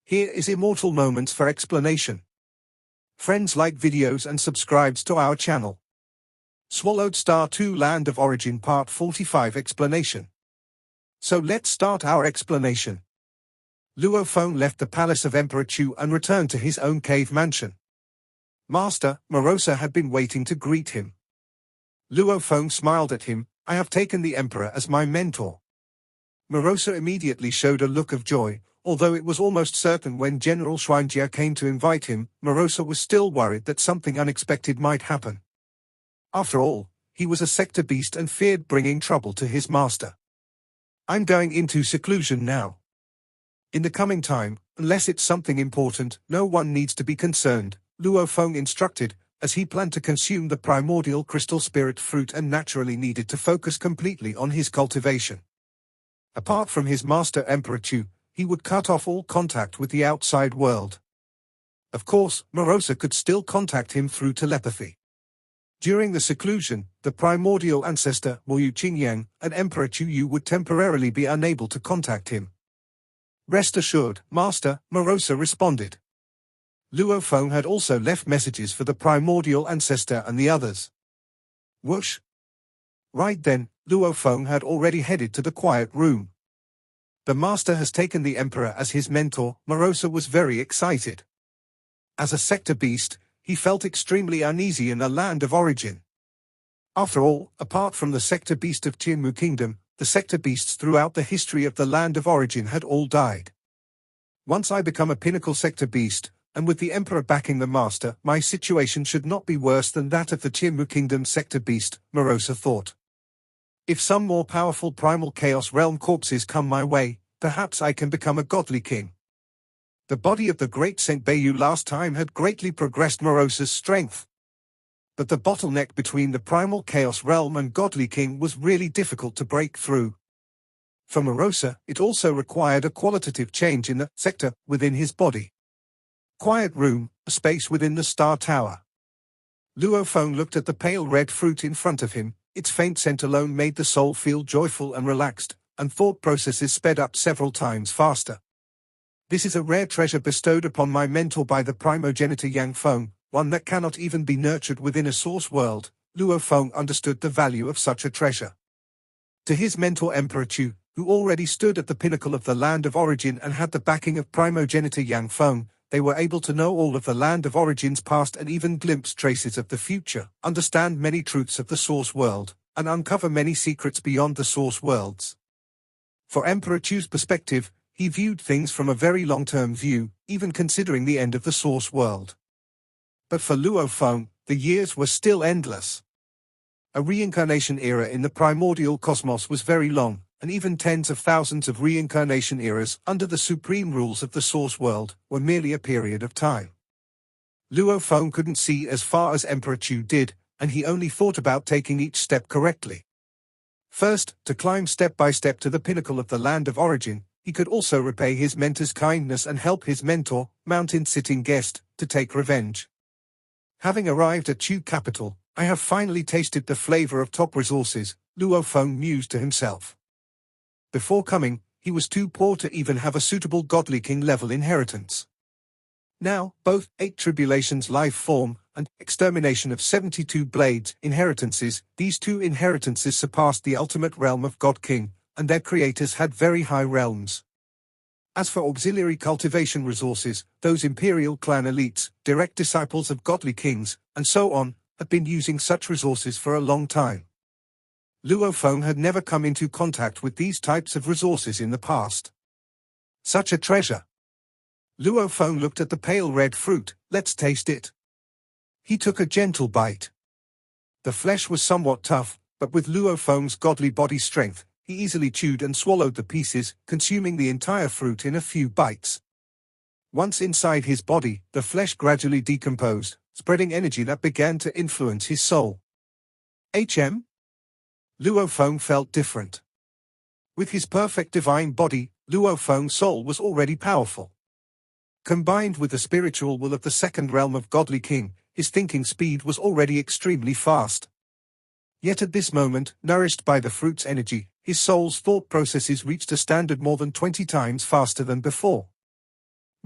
Here is Immortal Moments for explanation. Friends, like videos and subscribes to our channel. Swallowed Star 2 Land of Origin Part 45 Explanation. So let's start our explanation. Luo Feng left the palace of Emperor Chu and returned to his own cave mansion. Master Morosa had been waiting to greet him. Luo Feng smiled at him. I have taken the Emperor as my mentor. Morosa immediately showed a look of joy. Although it was almost certain when General Xuanjia came to invite him, Morosa was still worried that something unexpected might happen. After all, he was a sector beast and feared bringing trouble to his master. I'm going into seclusion now. In the coming time, unless it's something important, no one needs to be concerned, Luo Feng instructed, as he planned to consume the primordial crystal spirit fruit and naturally needed to focus completely on his cultivation. Apart from his master Emperor Chu, he would cut off all contact with the outside world. Of course, Morosa could still contact him through telepathy. During the seclusion, the primordial ancestor Wu Qingyang and Emperor Chu Yu would temporarily be unable to contact him. Rest assured, Master, Morosa responded. Luo Feng had also left messages for the primordial ancestor and the others. Whoosh! Right then, Luo Feng had already headed to the quiet room. The master has taken the Emperor as his mentor. Morosa was very excited. As a sector beast, he felt extremely uneasy in the land of origin. After all, apart from the sector beast of Qinmu Kingdom, the sector beasts throughout the history of the land of origin had all died. Once I become a pinnacle sector beast, and with the Emperor backing the master, my situation should not be worse than that of the Qinmu Kingdom sector beast, Morosa thought. If some more powerful primal chaos realm corpses come my way, perhaps I can become a godly king. The body of the great Saint Beiyu last time had greatly progressed Morosa's strength. But the bottleneck between the primal chaos realm and godly king was really difficult to break through. For Morosa, it also required a qualitative change in the sector within his body. Quiet room, a space within the Star Tower. Luo Feng looked at the pale red fruit in front of him. Its faint scent alone made the soul feel joyful and relaxed, and thought processes sped up several times faster. This is a rare treasure bestowed upon my mentor by the primogenitor Yang Feng, one that cannot even be nurtured within a source world. Luo Feng understood the value of such a treasure. To his mentor Emperor Chu, who already stood at the pinnacle of the land of origin and had the backing of primogenitor Yang Feng, they were able to know all of the land of origin's past and even glimpse traces of the future, understand many truths of the source world, and uncover many secrets beyond the source worlds. For Emperor Chu's perspective, he viewed things from a very long-term view, even considering the end of the source world. But for Luo Feng, the years were still endless. A reincarnation era in the primordial cosmos was very long, and even tens of thousands of reincarnation eras under the supreme rules of the source world were merely a period of time. Luo Feng couldn't see as far as Emperor Chu did, and he only thought about taking each step correctly. First, to climb step by step to the pinnacle of the land of origin, he could also repay his mentor's kindness and help his mentor, mountain-sitting guest, to take revenge. Having arrived at Chu capital, I have finally tasted the flavor of top resources, Luo Feng mused to himself. Before coming, he was too poor to even have a suitable godly king-level inheritance. Now, both 8 Tribulations life form and extermination of 72 blades inheritances, these 2 inheritances surpassed the ultimate realm of God King, and their creators had very high realms. As for auxiliary cultivation resources, those imperial clan elites, direct disciples of godly kings, and so on, have been using such resources for a long time. Luo Feng had never come into contact with these types of resources in the past. Such a treasure. Luo Feng looked at the pale red fruit. Let's taste it. He took a gentle bite. The flesh was somewhat tough, but with Luo Feng's godly body strength, he easily chewed and swallowed the pieces, consuming the entire fruit in a few bites. Once inside his body, the flesh gradually decomposed, spreading energy that began to influence his soul. Luo Feng felt different. With his perfect divine body, Luo Feng's soul was already powerful. Combined with the spiritual will of the second realm of godly king, his thinking speed was already extremely fast. Yet at this moment, nourished by the fruit's energy, his soul's thought processes reached a standard more than 20 times faster than before.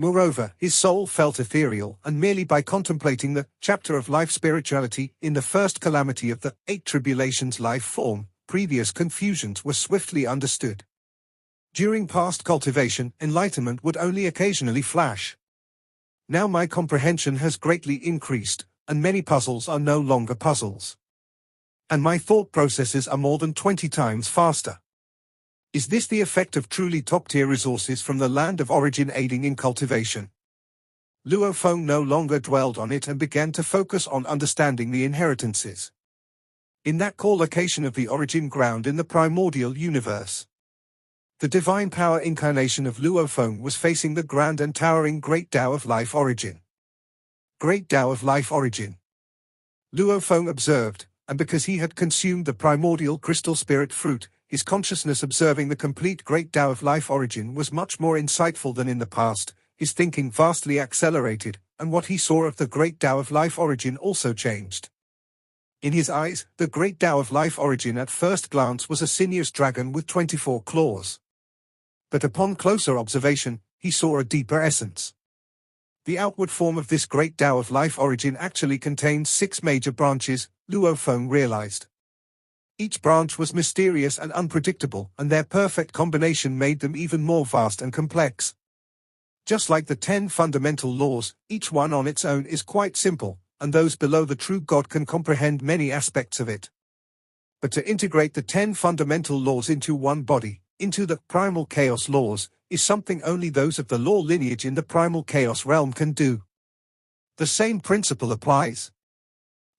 Moreover, his soul felt ethereal, and merely by contemplating the chapter of life spirituality in the first calamity of the 8 tribulations life form, previous confusions were swiftly understood. During past cultivation, enlightenment would only occasionally flash. Now my comprehension has greatly increased, and many puzzles are no longer puzzles. And my thought processes are more than 20 times faster. Is this the effect of truly top-tier resources from the land of origin aiding in cultivation? Luo Feng no longer dwelled on it and began to focus on understanding the inheritances. In that core location of the origin ground in the primordial universe, the divine power incarnation of Luo Feng was facing the grand and towering Great Tao of Life Origin. Great Tao of Life Origin. Luo Feng observed, and because he had consumed the primordial crystal spirit fruit, his consciousness observing the complete Great Tao of Life Origin was much more insightful than in the past, his thinking vastly accelerated, and what he saw of the Great Tao of Life Origin also changed. In his eyes, the Great Tao of Life Origin at first glance was a sinuous dragon with 24 claws. But upon closer observation, he saw a deeper essence. The outward form of this Great Tao of Life Origin actually contains 6 major branches, Luo Feng realized. Each branch was mysterious and unpredictable, and their perfect combination made them even more vast and complex. Just like the 10 fundamental laws, each one on its own is quite simple, and those below the true God can comprehend many aspects of it. But to integrate the 10 fundamental laws into one body, into the primal chaos laws, is something only those of the law lineage in the primal chaos realm can do. The same principle applies.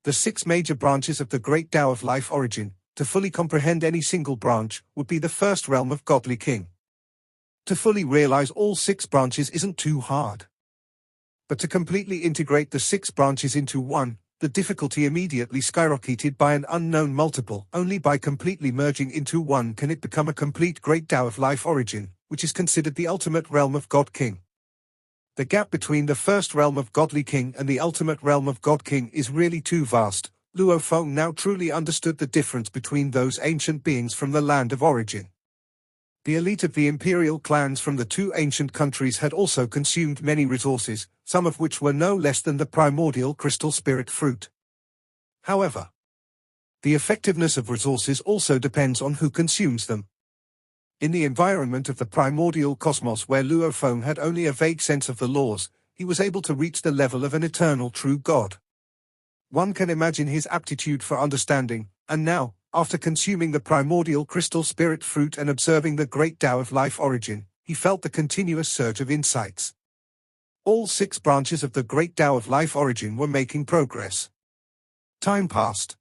The 6 major branches of the Great Tao of Life Origin, to fully comprehend any single branch, would be the first realm of Godly King. To fully realize all 6 branches isn't too hard. But to completely integrate the 6 branches into one, the difficulty immediately skyrocketed by an unknown multiple. Only by completely merging into one can it become a complete Great Tao of Life Origin, which is considered the ultimate realm of God King. The gap between the first realm of Godly King and the ultimate realm of God King is really too vast. Luo Feng now truly understood the difference between those ancient beings from the land of origin. The elite of the imperial clans from the 2 ancient countries had also consumed many resources, some of which were no less than the primordial crystal spirit fruit. However, the effectiveness of resources also depends on who consumes them. In the environment of the primordial cosmos where Luo Feng had only a vague sense of the laws, he was able to reach the level of an eternal true God. One can imagine his aptitude for understanding, and now, after consuming the primordial crystal spirit fruit and observing the Great Tao of Life Origin, he felt the continuous surge of insights. All 6 branches of the Great Tao of Life Origin were making progress. Time passed.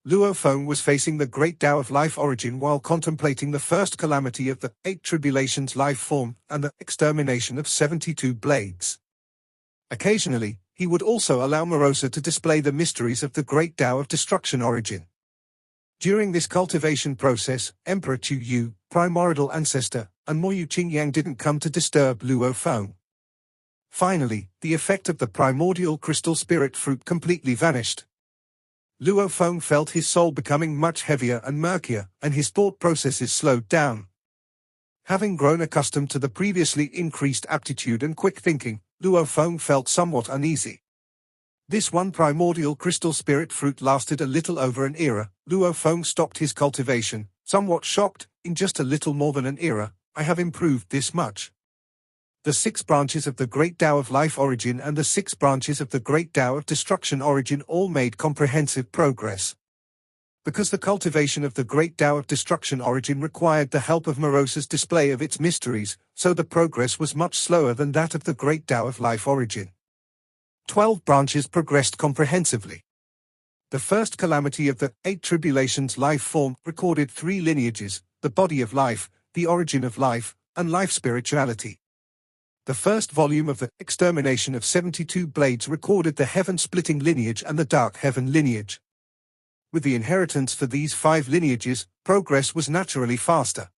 Luo Feng was facing the Great Tao of Life Origin while contemplating the first calamity of the 8 tribulations life form and the extermination of 72 blades. Occasionally, he would also allow Morosa to display the mysteries of the Great Tao of Destruction Origin. During this cultivation process, Emperor Chu Yu, primordial ancestor, and Moyu Qingyang didn't come to disturb Luo Feng. Finally, the effect of the primordial crystal spirit fruit completely vanished. Luo Feng felt his soul becoming much heavier and murkier, and his thought processes slowed down. Having grown accustomed to the previously increased aptitude and quick thinking, Luo Feng felt somewhat uneasy. This one primordial crystal spirit fruit lasted a little over an era. Luo Feng stopped his cultivation, somewhat shocked. In just a little more than an era, I have improved this much. The 6 branches of the Great Tao of Life Origin and the 6 branches of the Great Tao of Destruction Origin all made comprehensive progress. Because the cultivation of the Great Tao of Destruction Origin required the help of Morosa's display of its mysteries, so the progress was much slower than that of the Great Tao of Life Origin. 12 branches progressed comprehensively. The first calamity of the 8 tribulations life form recorded 3 lineages: the body of life, the origin of life, and life spirituality. The first volume of the extermination of 72 blades recorded the heaven-splitting lineage and the dark heaven lineage. With the inheritance for these 5 lineages, progress was naturally faster.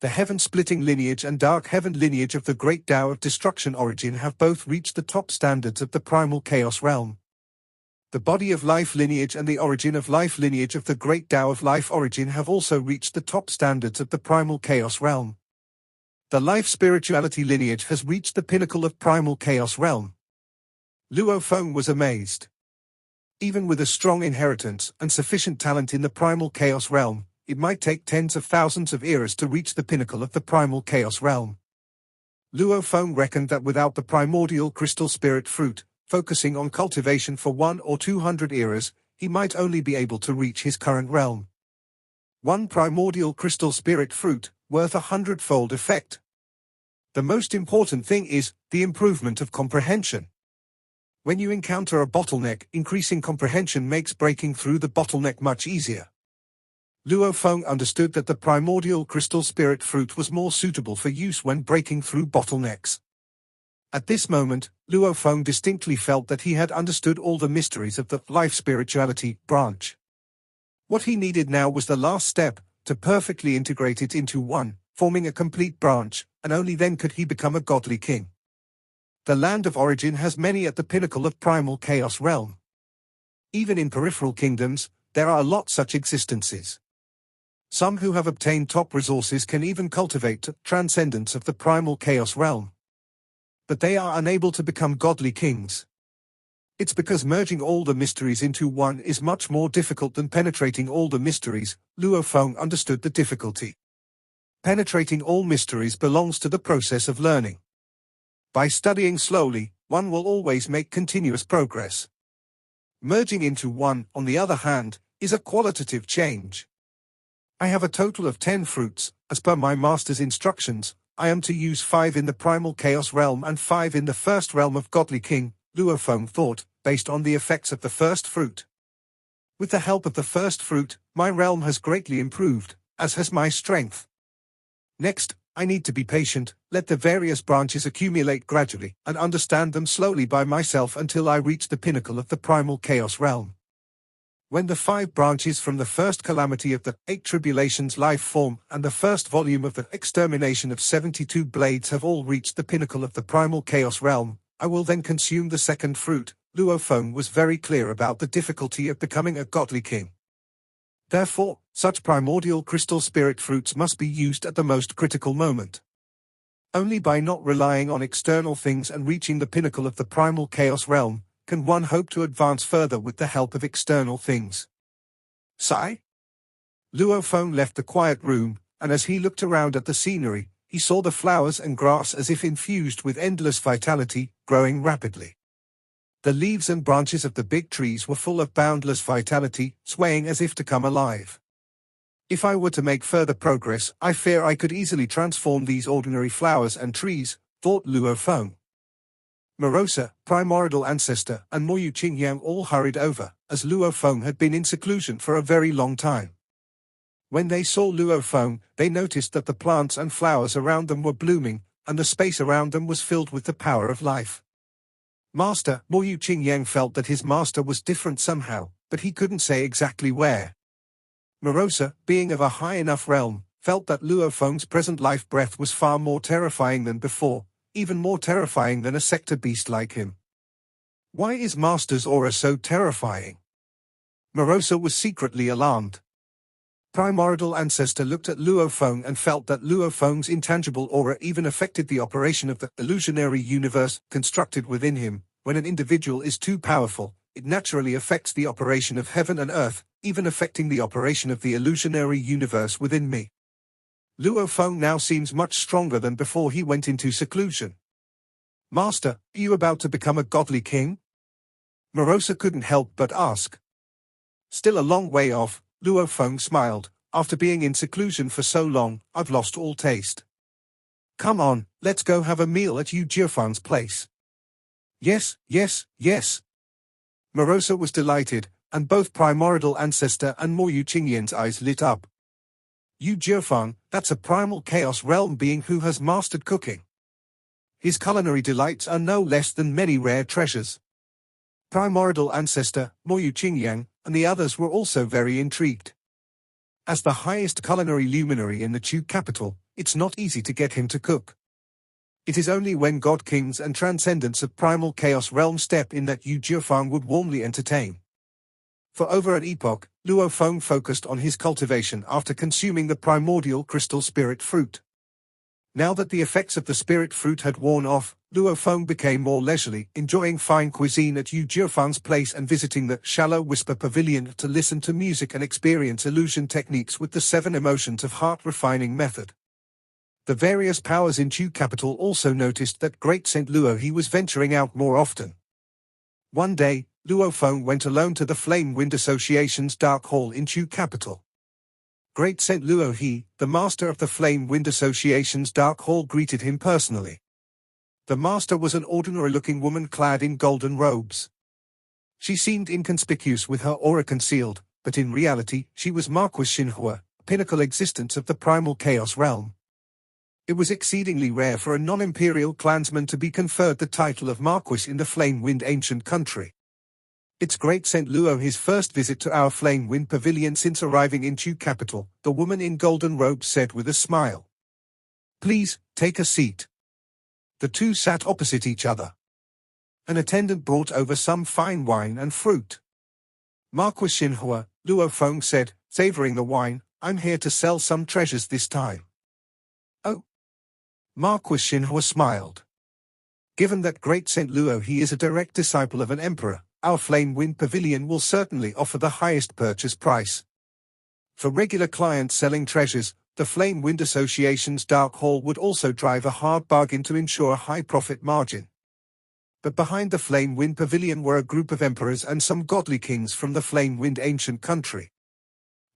The heaven-splitting lineage and dark heaven lineage of the Great Tao of Destruction Origin have both reached the top standards of the primal chaos realm. The body of life lineage and the origin of life lineage of the Great Tao of Life Origin have also reached the top standards of the primal chaos realm. The life spirituality lineage has reached the pinnacle of primal chaos realm. Luo Feng was amazed. Even with a strong inheritance and sufficient talent in the primal chaos realm, it might take tens of thousands of eras to reach the pinnacle of the primal chaos realm. Luo Feng reckoned that without the primordial crystal spirit fruit, focusing on cultivation for 1 or 200 eras, he might only be able to reach his current realm. One primordial crystal spirit fruit, worth 100-fold effect. The most important thing is the improvement of comprehension. When you encounter a bottleneck, increasing comprehension makes breaking through the bottleneck much easier. Luo Feng understood that the primordial crystal spirit fruit was more suitable for use when breaking through bottlenecks. At this moment, Luo Feng distinctly felt that he had understood all the mysteries of the life spirituality branch. What he needed now was the last step, to perfectly integrate it into one, forming a complete branch, and only then could he become a godly king. The land of origin has many at the pinnacle of primal chaos realm. Even in peripheral kingdoms, there are a lot such existences. Some who have obtained top resources can even cultivate transcendence of the primal chaos realm. But they are unable to become godly kings. It's because merging all the mysteries into one is much more difficult than penetrating all the mysteries. Luo Feng understood the difficulty. Penetrating all mysteries belongs to the process of learning. By studying slowly, one will always make continuous progress. Merging into one, on the other hand, is a qualitative change. I have a total of 10 fruits. As per my master's instructions, I am to use 5 in the primal chaos realm and 5 in the first realm of godly king, Luo Feng thought, based on the effects of the first fruit. With the help of the first fruit, my realm has greatly improved, as has my strength. Next, I need to be patient, let the various branches accumulate gradually, and understand them slowly by myself until I reach the pinnacle of the primal chaos realm. When the 5 branches from the first calamity of the 8 tribulations life form and the first volume of the extermination of 72 blades have all reached the pinnacle of the primal chaos realm, I will then consume the second fruit. Luo Feng was very clear about the difficulty of becoming a godly king. Therefore, such primordial crystal spirit fruits must be used at the most critical moment. Only by not relying on external things and reaching the pinnacle of the primal chaos realm, can one hope to advance further with the help of external things. Sigh? Luo Feng left the quiet room, and as he looked around at the scenery, he saw the flowers and grass as if infused with endless vitality, growing rapidly. The leaves and branches of the big trees were full of boundless vitality, swaying as if to come alive. If I were to make further progress, I fear I could easily transform these ordinary flowers and trees, thought Luo Feng. Morosa, primordial ancestor, and Moyu Qingyang all hurried over, as Luo Feng had been in seclusion for a very long time. When they saw Luo Feng, they noticed that the plants and flowers around them were blooming, and the space around them was filled with the power of life. Master, Moyu Qingyang felt that his master was different somehow, but he couldn't say exactly where. Morosa, being of a high enough realm, felt that Luo Feng's present life breath was far more terrifying than before, even more terrifying than a sector beast like him. Why is Master's aura so terrifying? Morosa was secretly alarmed. Primordial ancestor looked at Luo Feng and felt that Luo Feng's intangible aura even affected the operation of the illusionary universe constructed within him. When an individual is too powerful, it naturally affects the operation of heaven and earth, even affecting the operation of the illusionary universe within me. Luo Feng now seems much stronger than before he went into seclusion. Master, are you about to become a godly king? Morosa couldn't help but ask. Still a long way off, Luo Feng smiled. After being in seclusion for so long, I've lost all taste. Come on, let's go have a meal at Yu Jiafan's place. Yes, yes, yes. Morosa was delighted, and both primordial ancestor and Moyu Qingyang's eyes lit up. Yu Jiafan, that's a primal chaos realm being who has mastered cooking. His culinary delights are no less than many rare treasures. Primordial ancestor, Moyu Qingyang, and the others were also very intrigued. As the highest culinary luminary in the Chu capital, it's not easy to get him to cook. It is only when God Kings and transcendents of primal chaos realm step in that Yu Jiafang would warmly entertain. For over an epoch, Luo Feng focused on his cultivation after consuming the primordial crystal spirit fruit. Now that the effects of the spirit fruit had worn off, Luo Feng became more leisurely, enjoying fine cuisine at Yu Jiufan's place and visiting the Shallow Whisper Pavilion to listen to music and experience illusion techniques with the 7 emotions of heart-refining method. The various powers in Chu capital also noticed that Great Saint Luo He was venturing out more often. One day, Luo Feng went alone to the Flame Wind Association's Dark Hall in Chu capital. Great Saint Luo He, the master of the Flame Wind Association's Dark Hall, greeted him personally. The master was an ordinary-looking woman clad in golden robes. She seemed inconspicuous with her aura concealed, but in reality she was Marquis Xinhua, pinnacle existence of the primal chaos realm. It was exceedingly rare for a non-imperial clansman to be conferred the title of Marquis in the Flame Wind ancient country. It's Great Saint Luo his first visit to our Flame Wind Pavilion since arriving in Chu capital, the woman in golden robes said with a smile. Please, take a seat. The two sat opposite each other. An attendant brought over some fine wine and fruit. Marquis Xinhua, Luo Feng said, savoring the wine, I'm here to sell some treasures this time. Oh. Marquis Xinhua smiled. Given that Great Saint Luo He is a direct disciple of an emperor, our Flame Wind Pavilion will certainly offer the highest purchase price. For regular clients selling treasures, the Flame Wind Association's Dark Hall would also drive a hard bargain to ensure a high profit margin. But behind the Flame Wind Pavilion were a group of emperors and some godly kings from the Flame Wind ancient country.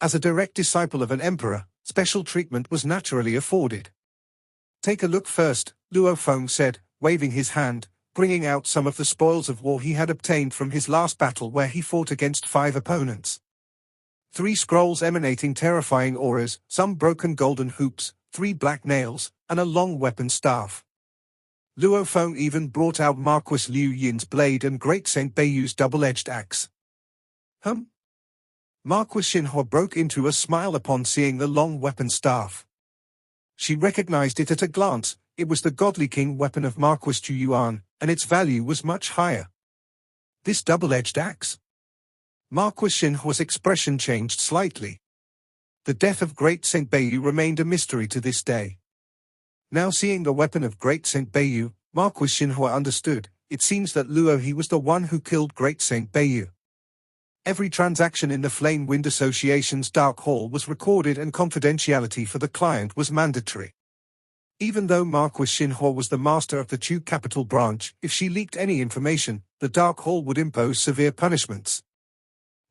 As a direct disciple of an emperor, special treatment was naturally afforded. Take a look first, Luo Feng said, waving his hand, bringing out some of the spoils of war he had obtained from his last battle where he fought against 5 opponents. 3 scrolls emanating terrifying auras, some broken golden hoops, 3 black nails, and a long weapon staff. Luo Feng even brought out Marquis Liu Yin's blade and Great Saint Beiyu's double-edged axe. Marquis Xinhua broke into a smile upon seeing the long weapon staff. She recognized it at a glance. It was the Godly King weapon of Marquis Chu Yuan, and its value was much higher. This double-edged axe? Marquis Xinhua's expression changed slightly. The death of Great Saint Beiyu remained a mystery to this day. Now seeing the weapon of Great Saint Beiyu, Marquis Xinhua understood. It seems that Luo He was the one who killed Great Saint Beiyu. Every transaction in the Flame Wind Association's Dark Hall was recorded and confidentiality for the client was mandatory. Even though Marquis Xinhua was the master of the Chu capital branch, if she leaked any information, the Dark Hall would impose severe punishments.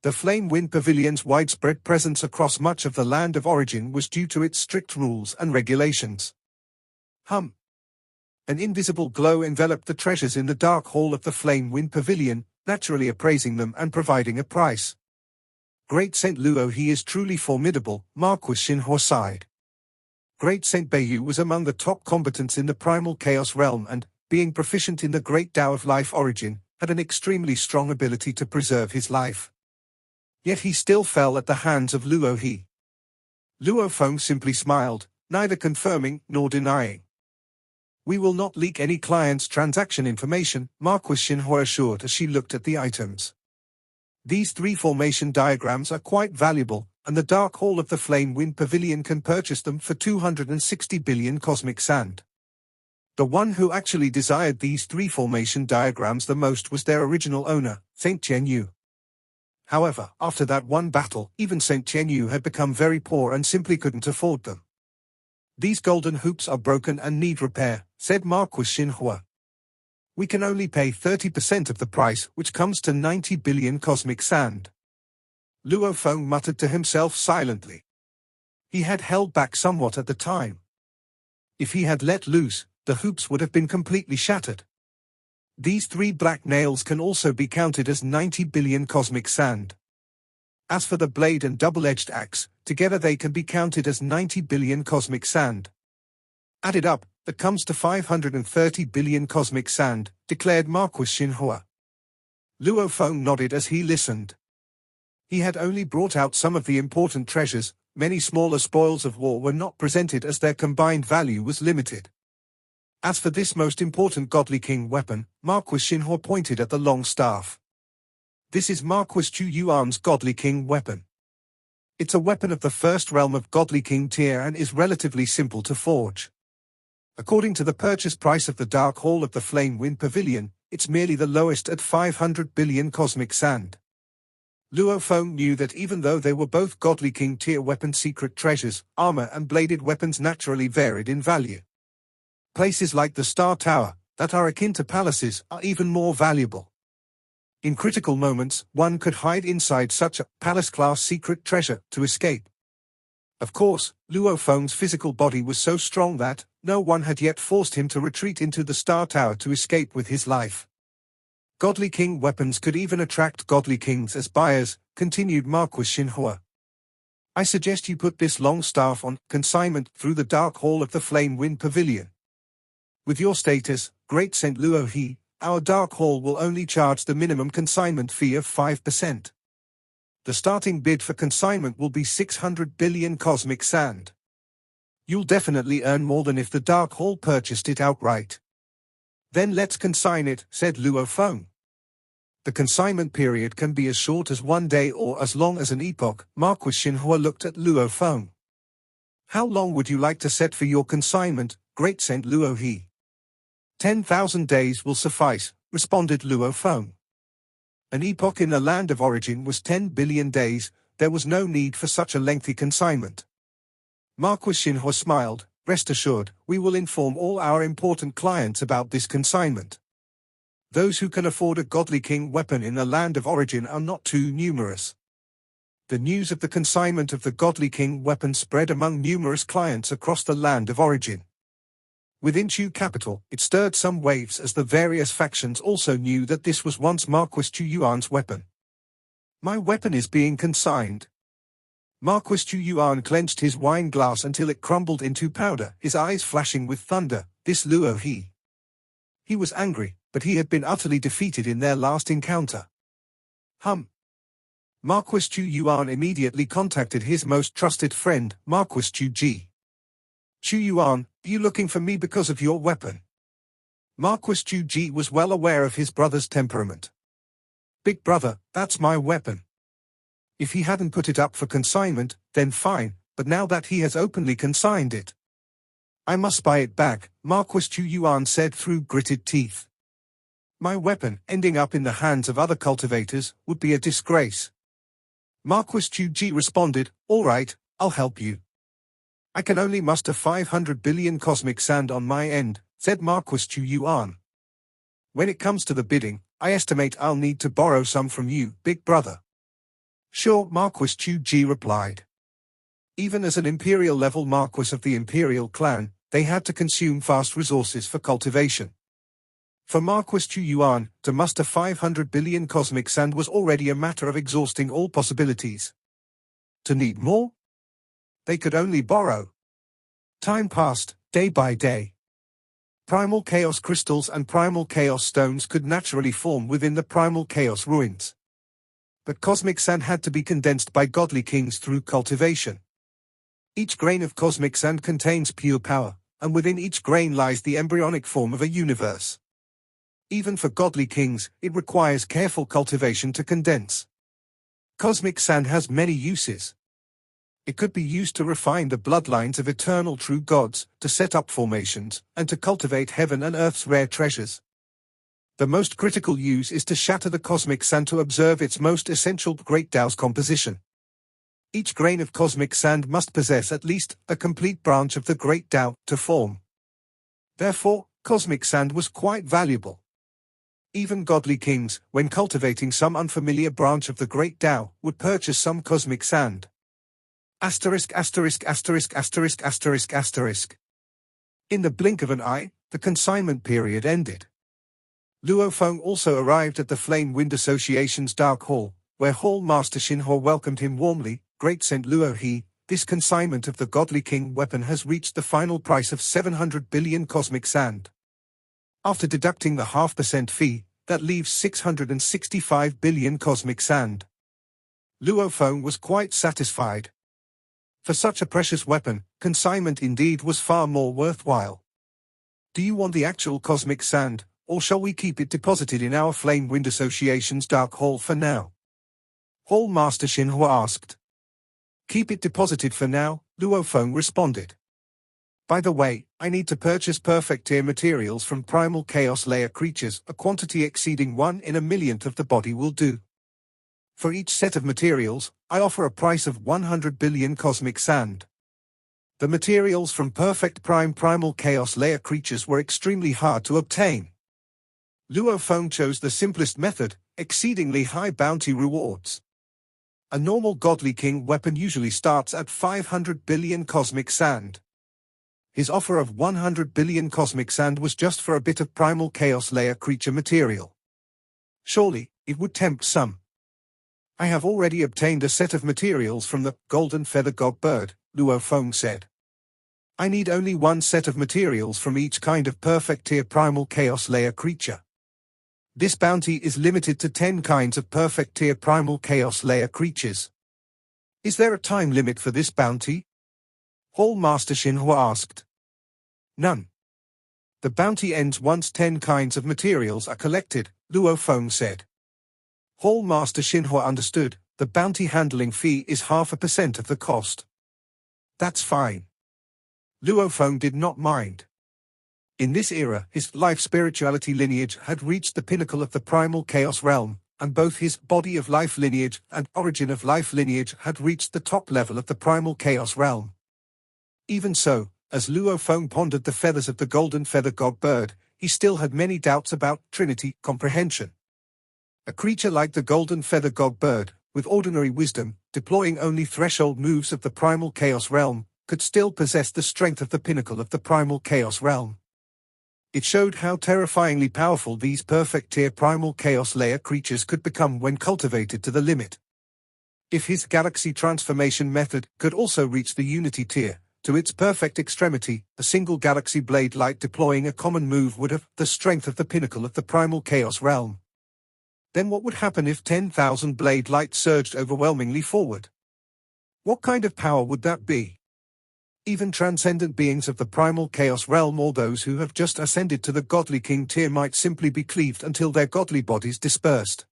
The Flame Wind Pavilion's widespread presence across much of the land of origin was due to its strict rules and regulations. An invisible glow enveloped the treasures in the Dark Hall of the Flame Wind Pavilion, naturally appraising them and providing a price. Great Saint Luo He is truly formidable, Marquis Xinhua sighed. Great Saint Beiyu was among the top combatants in the primal chaos realm and, being proficient in the great Tao of life origin, had an extremely strong ability to preserve his life. Yet he still fell at the hands of Luo He. Luo Feng simply smiled, neither confirming nor denying. We will not leak any client's transaction information, Marquis Xinhua assured as she looked at the items. These 3 formation diagrams are quite valuable, and the Dark Hall of the Flame Wind Pavilion can purchase them for 260 billion cosmic sand. The one who actually desired these 3 formation diagrams the most was their original owner, Saint Qianyu. However, after that one battle, even Saint Qianyu had become very poor and simply couldn't afford them. These golden hoops are broken and need repair, said Marquis Xinhua. We can only pay 30% of the price, which comes to 90 billion cosmic sand. Luo Feng muttered to himself silently. He had held back somewhat at the time. If he had let loose, the hoops would have been completely shattered. These 3 black nails can also be counted as 90 billion cosmic sand. As for the blade and double-edged axe, together they can be counted as 90 billion cosmic sand. Added up, that comes to 530 billion cosmic sand, declared Marquis Xinhua. Luo Feng nodded as he listened. He had only brought out some of the important treasures. Many smaller spoils of war were not presented as their combined value was limited. As for this most important Godly King weapon, Marquis Xinhua pointed at the long staff. This is Marquis Chu Yuan's Godly King weapon. It's a weapon of the first realm of Godly King tier and is relatively simple to forge. According to the purchase price of the Dark Hall of the Flame Wind Pavilion, it's merely the lowest at 500 billion cosmic sand. Luo Feng knew that even though they were both Godly King tier weapon secret treasures, armor and bladed weapons naturally varied in value. Places like the Star Tower, that are akin to palaces, are even more valuable. In critical moments, one could hide inside such a palace-class secret treasure to escape. Of course, Luo Feng's physical body was so strong that no one had yet forced him to retreat into the Star Tower to escape with his life. Godly King weapons could even attract Godly Kings as buyers, continued Marquis Xinhua. I suggest you put this long staff on consignment through the Dark Hall of the Flame Wind Pavilion. With your status, Great Saint Luo He, our Dark Hall will only charge the minimum consignment fee of 5%. The starting bid for consignment will be 600 billion cosmic sand. You'll definitely earn more than if the Dark Hall purchased it outright. Then let's consign it, said Luo Feng. The consignment period can be as short as 1 day or as long as an epoch. Marquis Xinhua looked at Luo Feng. How long would you like to set for your consignment, Great Saint Luo He? 10,000 days will suffice, responded Luo Feng. An epoch in the land of origin was 10 billion days. There was no need for such a lengthy consignment. Marquis Xinhua smiled. Rest assured, we will inform all our important clients about this consignment. Those who can afford a Godly King weapon in the land of origin are not too numerous. The news of the consignment of the Godly King weapon spread among numerous clients across the land of origin. Within Chu capital, it stirred some waves as the various factions also knew that this was once Marquis Chu Yuan's weapon. My weapon is being consigned. Marquis Chu Yuan clenched his wine glass until it crumbled into powder, his eyes flashing with thunder. This Luo He. He was angry, but he had been utterly defeated in their last encounter. Marquis Chu Yuan immediately contacted his most trusted friend, Marquis Chu Ji. Chu Yuan, are you looking for me because of your weapon? Marquis Chu Ji was well aware of his brother's temperament. Big brother, that's my weapon. If he hadn't put it up for consignment, then fine, but now that he has openly consigned it, I must buy it back, Marquis Chu Yuan said through gritted teeth. My weapon, ending up in the hands of other cultivators, would be a disgrace. Marquis Chu Ji responded, all right, I'll help you. I can only muster 500 billion cosmic sand on my end, said Marquis Chu Yuan. When it comes to the bidding, I estimate I'll need to borrow some from you, big brother. Sure, Marquis Chu Ji replied. Even as an imperial-level marquis of the imperial clan, they had to consume vast resources for cultivation. For Marquis Chu Yuan, to muster 500 billion cosmic sand was already a matter of exhausting all possibilities. To need more? They could only borrow. Time passed, day by day. Primal Chaos crystals and Primal Chaos stones could naturally form within the Primal Chaos ruins. But cosmic sand had to be condensed by Godly Kings through cultivation. Each grain of cosmic sand contains pure power, and within each grain lies the embryonic form of a universe. Even for Godly Kings, it requires careful cultivation to condense. Cosmic sand has many uses. It could be used to refine the bloodlines of eternal true gods, to set up formations, and to cultivate heaven and earth's rare treasures. The most critical use is to shatter the cosmic sand to observe its most essential Great Tao's composition. Each grain of cosmic sand must possess at least a complete branch of the Great Tao to form. Therefore, cosmic sand was quite valuable. Even Godly Kings, when cultivating some unfamiliar branch of the Great Tao, would purchase some cosmic sand. Asterisk asterisk asterisk asterisk asterisk asterisk. In the blink of an eye, the consignment period ended. Luo Feng also arrived at the Flame Wind Association's Dark Hall, where Hall Master Xinhua welcomed him warmly. Great Saint Luo He, this consignment of the Godly King weapon has reached the final price of 700 billion cosmic sand. After deducting the 0.5% fee, that leaves 665 billion cosmic sand. Luo Feng was quite satisfied. For such a precious weapon, consignment indeed was far more worthwhile. Do you want the actual cosmic sand, or shall we keep it deposited in our Flame Wind Association's Dark Hall for now? Hall Master Xinhua asked. Keep it deposited for now, Luo Feng responded. By the way, I need to purchase perfect tier materials from primal chaos layer creatures. A quantity exceeding 1 in a millionth of the body will do. For each set of materials, I offer a price of 100 billion cosmic sand. The materials from perfect primal chaos layer creatures were extremely hard to obtain. Luo Feng chose the simplest method, exceedingly high bounty rewards. A normal godly king weapon usually starts at 500 billion cosmic sand. His offer of 100 billion cosmic sand was just for a bit of primal chaos layer creature material. Surely, it would tempt some. I have already obtained a set of materials from the golden feather god bird, Luo Feng said. I need only one set of materials from each kind of perfect tier primal chaos layer creature. This bounty is limited to 10 kinds of perfect tier primal chaos layer creatures. Is there a time limit for this bounty? Hall Master Xinhua asked. None. The bounty ends once 10 kinds of materials are collected, Luo Feng said. Hall Master Xinhua understood. The bounty handling fee is 0.5% of the cost. That's fine. Luo Feng did not mind. In this era, his life spirituality lineage had reached the pinnacle of the primal chaos realm, and both his body of life lineage and origin of life lineage had reached the top level of the primal chaos realm. Even so, as Luo Feng pondered the feathers of the golden feather god bird, he still had many doubts about Trinity comprehension. A creature like the golden feather god bird, with ordinary wisdom, deploying only threshold moves of the primal chaos realm, could still possess the strength of the pinnacle of the primal chaos realm. It showed how terrifyingly powerful these perfect tier primal chaos layer creatures could become when cultivated to the limit. If his galaxy transformation method could also reach the unity tier, to its perfect extremity, a single galaxy blade light deploying a common move would have the strength of the pinnacle of the primal chaos realm. Then what would happen if 10,000 blade light surged overwhelmingly forward? What kind of power would that be? Even transcendent beings of the primal chaos realm or those who have just ascended to the godly king tier might simply be cleaved until their godly bodies dispersed.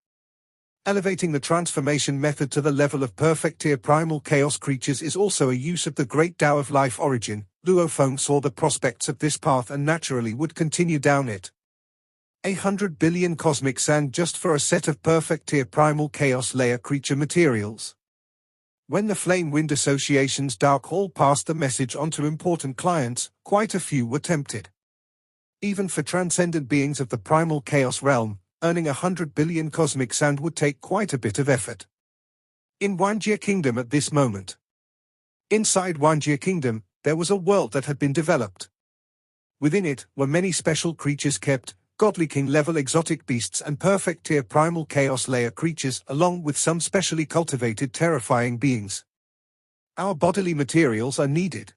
Elevating the transformation method to the level of perfect tier primal chaos creatures is also a use of the great Tao of life origin. Luo Feng saw the prospects of this path and naturally would continue down it. 100 billion cosmic sand just for a set of perfect tier primal chaos layer creature materials. When the Flame Wind Association's Dark Hall passed the message on to important clients, quite a few were tempted. Even for transcendent beings of the primal chaos realm, earning 100 billion cosmic sand would take quite a bit of effort. In Wanjie Kingdom at this moment. Inside Wanjie Kingdom, there was a world that had been developed. Within it were many special creatures kept, godly king-level exotic beasts and perfect-tier primal chaos layer creatures along with some specially cultivated terrifying beings. Our bodily materials are needed.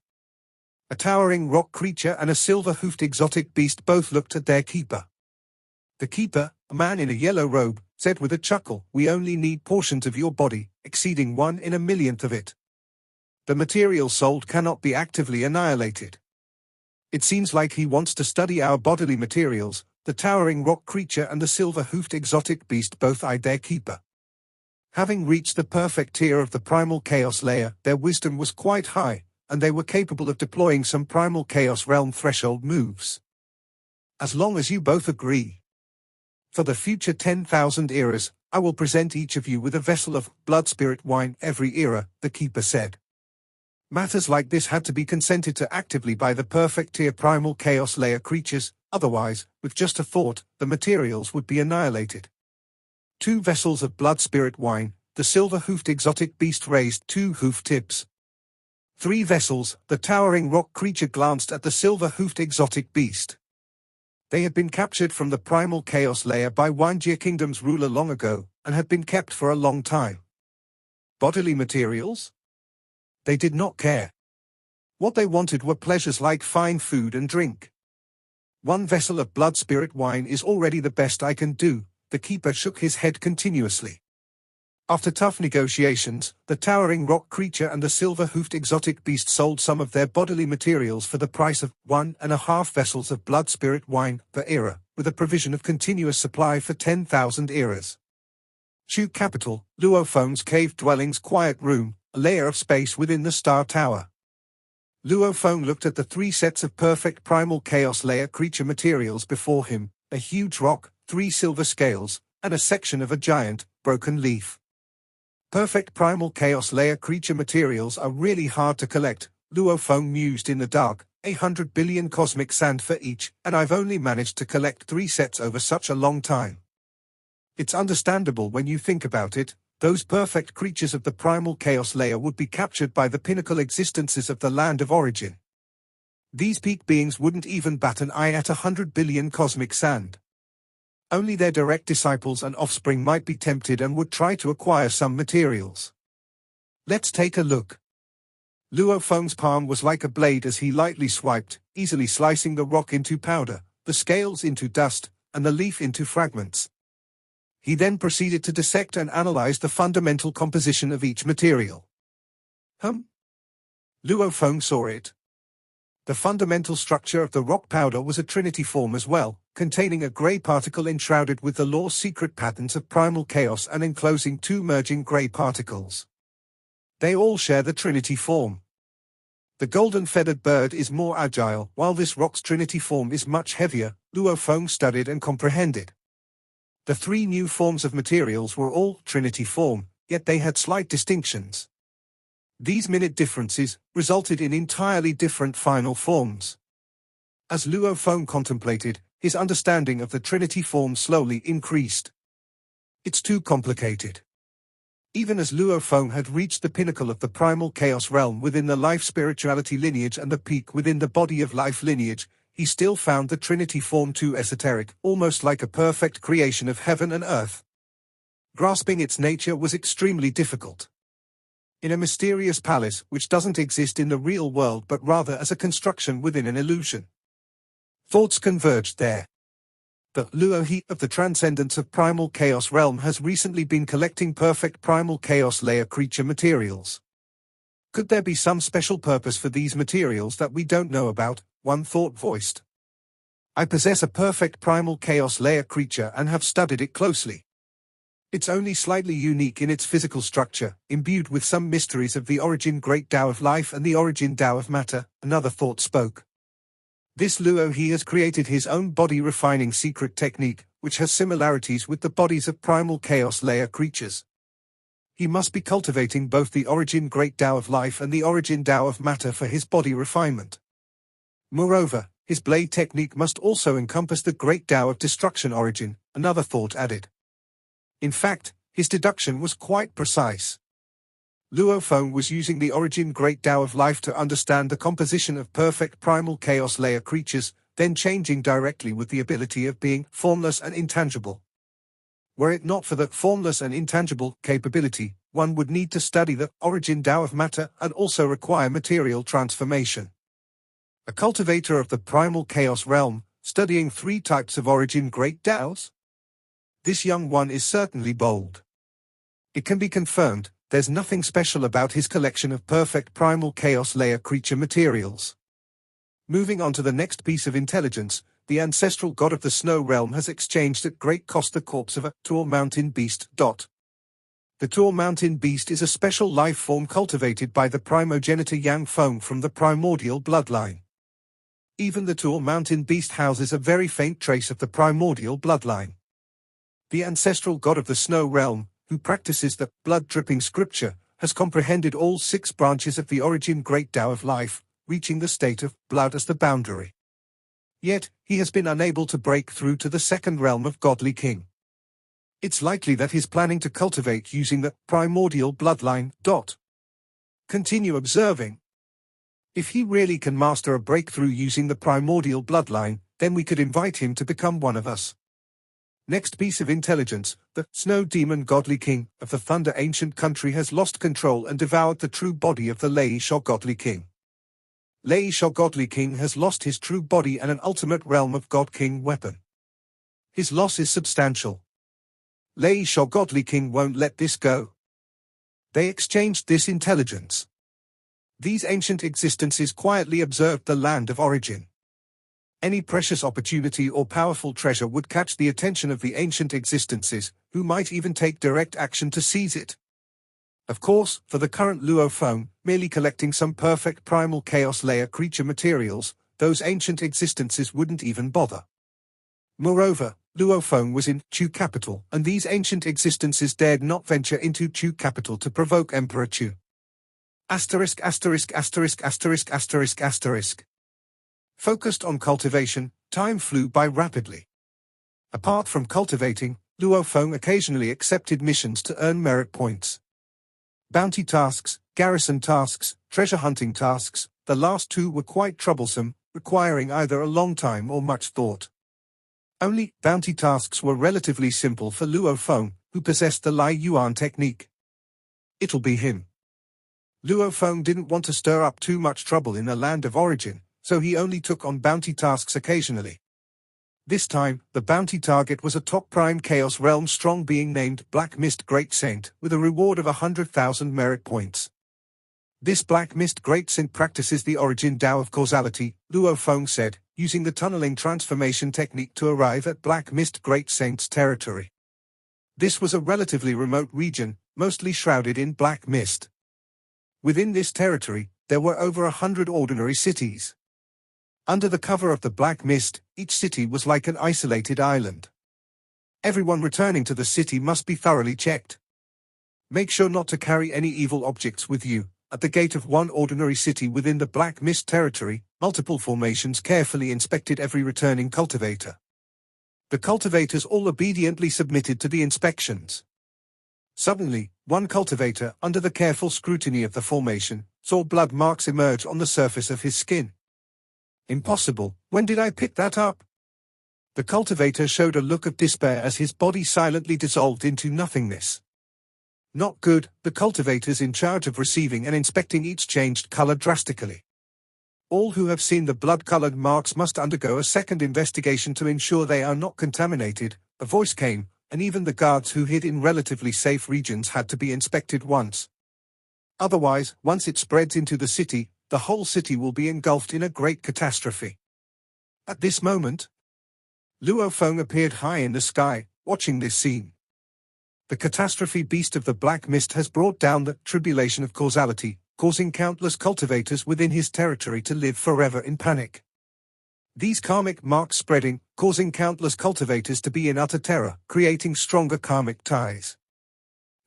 A towering rock creature and a silver-hoofed exotic beast both looked at their keeper. The keeper, a man in a yellow robe, said with a chuckle, "We only need portions of your body, exceeding 1 in a millionth of it. The material sold cannot be actively annihilated." It seems like he wants to study our bodily materials. The towering rock creature and the silver-hoofed exotic beast both eyed their keeper. Having reached the perfect tier of the primal chaos layer, their wisdom was quite high, and they were capable of deploying some primal chaos realm threshold moves. As long as you both agree. For the future 10,000 eras, I will present each of you with a vessel of blood spirit wine every era, the keeper said. Matters like this had to be consented to actively by the perfect tier primal chaos layer creatures, otherwise, with just a thought, the materials would be annihilated. 2 vessels of blood spirit wine, the silver-hoofed exotic beast raised 2 hoof tips. 3 vessels, the towering rock creature glanced at the silver-hoofed exotic beast. They had been captured from the primal chaos layer by Wanjie Kingdom's ruler long ago, and had been kept for a long time. Bodily materials? They did not care. What they wanted were pleasures like fine food and drink. 1 vessel of blood spirit wine is already the best I can do, the keeper shook his head continuously. After tough negotiations, the towering rock creature and the silver-hoofed exotic beast sold some of their bodily materials for the price of 1.5 vessels of blood spirit wine per era, with a provision of continuous supply for 10,000 eras. Chu Capital, Luo Feng's cave dwelling's quiet room, a layer of space within the Star Tower. Luo Feng looked at the 3 sets of perfect primal chaos layer creature materials before him, a huge rock, 3 silver scales, and a section of a giant, broken leaf. Perfect primal chaos layer creature materials are really hard to collect, Luo Feng mused in the dark, 100 billion cosmic sand for each, and I've only managed to collect 3 sets over such a long time. It's understandable when you think about it. Those perfect creatures of the primal chaos layer would be captured by the pinnacle existences of the land of origin. These peak beings wouldn't even bat an eye at 100 billion cosmic sand. Only their direct disciples and offspring might be tempted and would try to acquire some materials. Let's take a look. Luo Feng's palm was like a blade as he lightly swiped, easily slicing the rock into powder, the scales into dust, and the leaf into fragments. He then proceeded to dissect and analyze the fundamental composition of each material. Luo Feng saw it. The fundamental structure of the rock powder was a trinity form as well, containing a gray particle enshrouded with the law's secret patterns of primal chaos and enclosing 2 merging gray particles. They all share the trinity form. The golden-feathered bird is more agile, while this rock's trinity form is much heavier, Luo Feng studied and comprehended. The 3 new forms of materials were all trinity form, yet they had slight distinctions. These minute differences resulted in entirely different final forms. As Luo Feng contemplated, his understanding of the trinity form slowly increased. It's too complicated. Even as Luo Feng had reached the pinnacle of the primal chaos realm within the life spirituality lineage and the peak within the body of life lineage, he still found the trinity form too esoteric, almost like a perfect creation of heaven and earth. Grasping its nature was extremely difficult. In a mysterious palace which doesn't exist in the real world but rather as a construction within an illusion. Thoughts converged there. The Luo He of the transcendence of primal chaos realm has recently been collecting perfect primal chaos layer creature materials. Could there be some special purpose for these materials that we don't know about? One thought voiced. I possess a perfect primal chaos layer creature and have studied it closely. It's only slightly unique in its physical structure, imbued with some mysteries of the origin great Tao of life and the origin Tao of matter, another thought spoke. This Luo He has created his own body refining secret technique, which has similarities with the bodies of primal chaos layer creatures. He must be cultivating both the origin great Tao of life and the origin Tao of matter for his body refinement. Moreover, his blade technique must also encompass the great Tao of destruction origin, another thought added. In fact, his deduction was quite precise. Luo Feng was using the origin great Tao of life to understand the composition of perfect primal chaos layer creatures, then changing directly with the ability of being formless and intangible. Were it not for the formless and intangible capability, one would need to study the origin Tao of matter and also require material transformation. A cultivator of the primal chaos realm, studying 3 types of origin great Taos? This young one is certainly bold. It can be confirmed, there's nothing special about his collection of perfect primal chaos layer creature materials. Moving on to the next piece of intelligence, the ancestral god of the snow realm has exchanged at great cost the corpse of a tall mountain beast. The tall mountain beast is a special life form cultivated by the primogenitor Yang Feng from the primordial bloodline. Even the tall mountain beast houses a very faint trace of the primordial bloodline. The ancestral god of the snow realm, who practices the blood-dripping scripture, has comprehended all 6 branches of the origin great Tao of life, reaching the state of blood as the boundary. Yet, he has been unable to break through to the 2nd realm of godly king. It's likely that he's planning to cultivate using the primordial bloodline. Continue observing. If he really can master a breakthrough using the primordial bloodline, then we could invite him to become one of us. Next piece of intelligence, the snow demon godly king of the thunder ancient country has lost control and devoured the true body of the Lei Shou godly king. Lei Shou godly king has lost his true body and an ultimate realm of god king weapon. His loss is substantial. Lei Shou godly king won't let this go. They exchanged this intelligence. These ancient existences quietly observed the land of origin. Any precious opportunity or powerful treasure would catch the attention of the ancient existences, who might even take direct action to seize it. Of course, for the current Luophone, merely collecting some perfect primal chaos layer creature materials, those ancient existences wouldn't even bother. Moreover, Luophone was in Chu capital, and these ancient existences dared not venture into Chu capital to provoke Emperor Chu. Asterisk asterisk asterisk asterisk asterisk asterisk. Focused on cultivation, time flew by rapidly. Apart from cultivating, Luophone occasionally accepted missions to earn merit points. Bounty tasks, garrison tasks, treasure hunting tasks, the last two were quite troublesome, requiring either a long time or much thought. Only bounty tasks were relatively simple for Luophone, who possessed the Lai Yuan technique. It'll be him. Luophone didn't want to stir up too much trouble in a land of origin, so he only took on bounty tasks occasionally. This time, the bounty target was a top prime Chaos Realm strong being named Black Mist Great Saint, with a reward of 100,000 merit points. This Black Mist Great Saint practices the origin Tao of causality, Luophone said, using the tunneling transformation technique to arrive at Black Mist Great Saint's territory. This was a relatively remote region, mostly shrouded in black mist. Within this territory, there were over 100 ordinary cities. Under the cover of the black mist, each city was like an isolated island. Everyone returning to the city must be thoroughly checked. Make sure not to carry any evil objects with you. At the gate of one ordinary city within the black mist territory, multiple formations carefully inspected every returning cultivator. The cultivators all obediently submitted to the inspections. Suddenly, one cultivator, under the careful scrutiny of the formation, saw blood marks emerge on the surface of his skin. Impossible, when did I pick that up? The cultivator showed a look of despair as his body silently dissolved into nothingness. Not good, the cultivators in charge of receiving and inspecting each changed color drastically. All who have seen the blood-colored marks must undergo a second investigation to ensure they are not contaminated, a voice came, and even the guards who hid in relatively safe regions had to be inspected once. Otherwise, once it spreads into the city, the whole city will be engulfed in a great catastrophe. At this moment, Luophone appeared high in the sky, watching this scene. The catastrophe beast of the black mist has brought down the tribulation of causality, causing countless cultivators within his territory to live forever in panic. These karmic marks spreading, causing countless cultivators to be in utter terror, creating stronger karmic ties.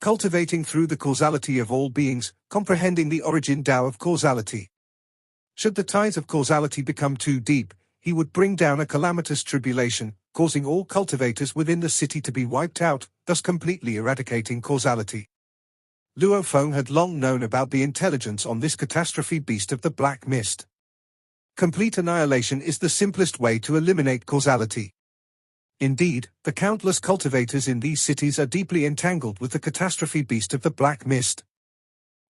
Cultivating through the causality of all beings, comprehending the origin Tao of causality. Should the ties of causality become too deep, he would bring down a calamitous tribulation, causing all cultivators within the city to be wiped out, thus completely eradicating causality. Luophone had long known about the intelligence on this catastrophe beast of the black mist. Complete annihilation is the simplest way to eliminate causality. Indeed, the countless cultivators in these cities are deeply entangled with the catastrophe beast of the black mist.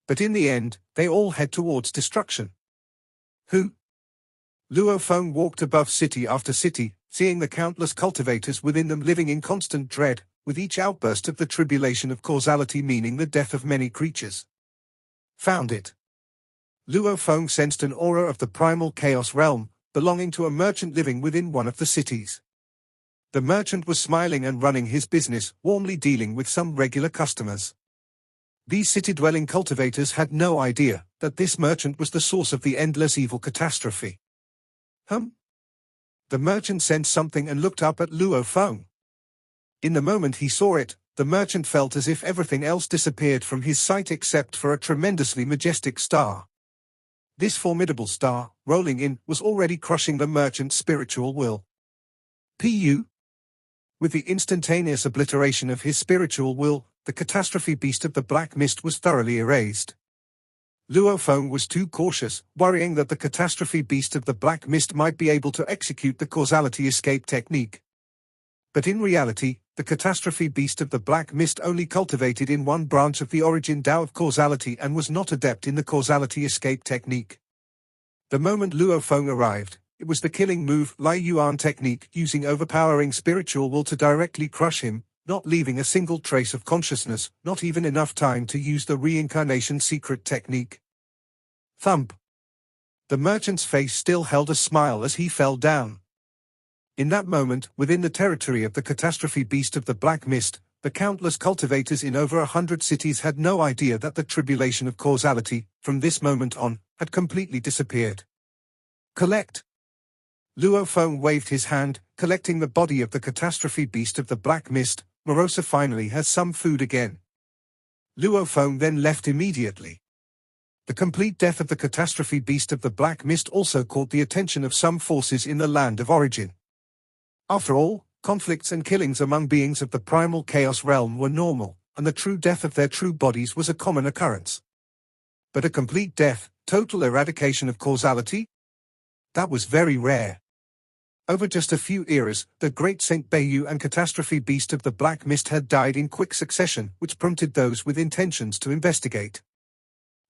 But in the end, they all head towards destruction. Who? Luophone walked above city after city, seeing the countless cultivators within them living in constant dread, with each outburst of the tribulation of causality meaning the death of many creatures. Found it. Luophone sensed an aura of the primal chaos realm, belonging to a merchant living within one of the cities. The merchant was smiling and running his business, warmly dealing with some regular customers. These city-dwelling cultivators had no idea that this merchant was the source of the endless evil catastrophe. The merchant sensed something and looked up at Luophone. In the moment he saw it, the merchant felt as if everything else disappeared from his sight except for a tremendously majestic star. This formidable star, rolling in, was already crushing the merchant's spiritual will. Pu. With the instantaneous obliteration of his spiritual will, the catastrophe beast of the black mist was thoroughly erased. Luophone was too cautious, worrying that the catastrophe beast of the black mist might be able to execute the causality escape technique. But in reality, the catastrophe beast of the black mist only cultivated in one branch of the origin Tao of causality and was not adept in the causality escape technique. The moment Luophone arrived, it was the killing move Lai Yuan technique, using overpowering spiritual will to directly crush him, not leaving a single trace of consciousness, not even enough time to use the reincarnation secret technique. Thump. The merchant's face still held a smile as he fell down. In that moment, within the territory of the catastrophe beast of the black mist, The countless cultivators in over 100 cities had no idea that the tribulation of causality, from this moment on, had completely disappeared. Collect. Luo Feng waved his hand, collecting the body of the catastrophe beast of the black mist. Morosa finally has some food again. Luo Feng then left immediately. The complete death of the catastrophe beast of the black mist also caught the attention of some forces in the land of origin. After all, conflicts and killings among beings of the primal chaos realm were normal, and the true death of their true bodies was a common occurrence. But a complete death, total eradication of causality? That was very rare. Over just a few eras, the great Saint Bayu and catastrophe beast of the black mist had died in quick succession, which prompted those with intentions to investigate.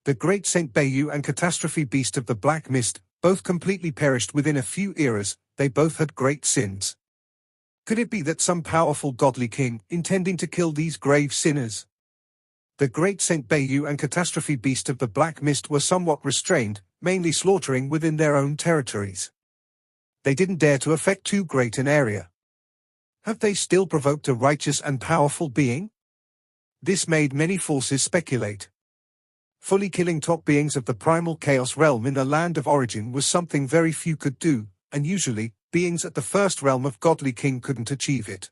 The great Saint Bayu and catastrophe beast of the black mist, both completely perished within a few eras. They both had great sins. Could it be that some powerful godly king, intending to kill these grave sinners? The great Saint Bayu and catastrophe beast of the black mist were somewhat restrained, mainly slaughtering within their own territories. They didn't dare to affect too great an area. Have they still provoked a righteous and powerful being? This made many forces speculate. Fully killing top beings of the primal chaos realm in the land of origin was something very few could do, and usually, beings at the first realm of godly king couldn't achieve it.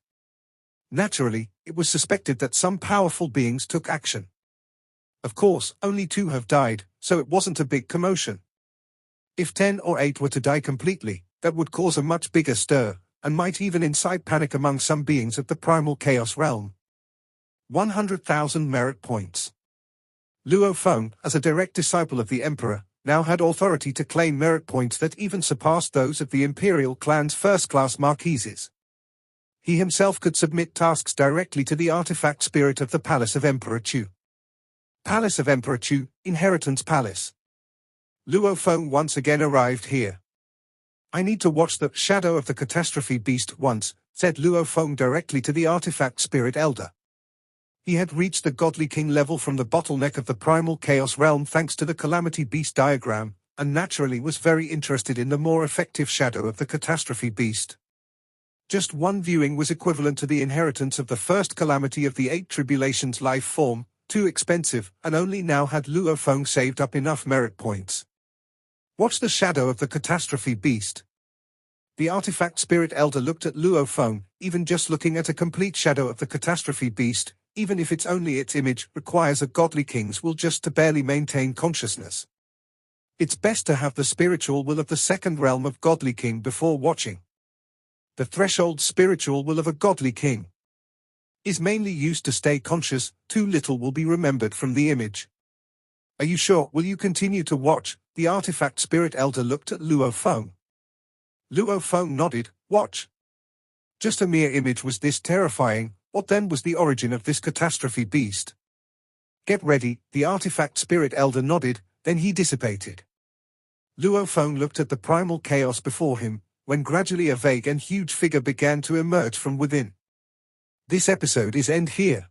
Naturally, it was suspected that some powerful beings took action. Of course, only 2 have died, so it wasn't a big commotion. If 10 or 8 were to die completely, that would cause a much bigger stir, and might even incite panic among some beings of the primal chaos realm. 100,000 merit points. Luo Feng, as a direct disciple of the emperor, now had authority to claim merit points that even surpassed those of the imperial clan's first-class marquises. He himself could submit tasks directly to the artifact spirit of the Palace of Emperor Chu. Palace of Emperor Chu, Inheritance Palace. Luo Feng once again arrived here. I need to watch the shadow of the catastrophe beast once, said Luo Feng directly to the artifact spirit elder. He had reached the godly king level from the bottleneck of the primal chaos realm thanks to the calamity beast diagram, and naturally was very interested in the more effective shadow of the catastrophe beast. Just one viewing was equivalent to the inheritance of the first calamity of the 8 tribulations life form, too expensive, and only now had Luo Feng saved up enough merit points. Watch the shadow of the catastrophe beast. The artifact spirit elder looked at Luo Feng. Even just looking at a complete shadow of the catastrophe beast, even if it's only its image, requires a godly king's will just to barely maintain consciousness. It's best to have the spiritual will of the second realm of godly king before watching. The threshold spiritual will of a godly king is mainly used to stay conscious. Too little will be remembered from the image. Are you sure? Will you continue to watch? The artifact spirit elder looked at Luo Feng. Luo Feng nodded. Watch. Just a mere image was this terrifying. What then was the origin of this catastrophe beast? Get ready, the artifact spirit elder nodded, then he dissipated. Luo Feng looked at the primal chaos before him, when gradually a vague and huge figure began to emerge from within. This episode is end here.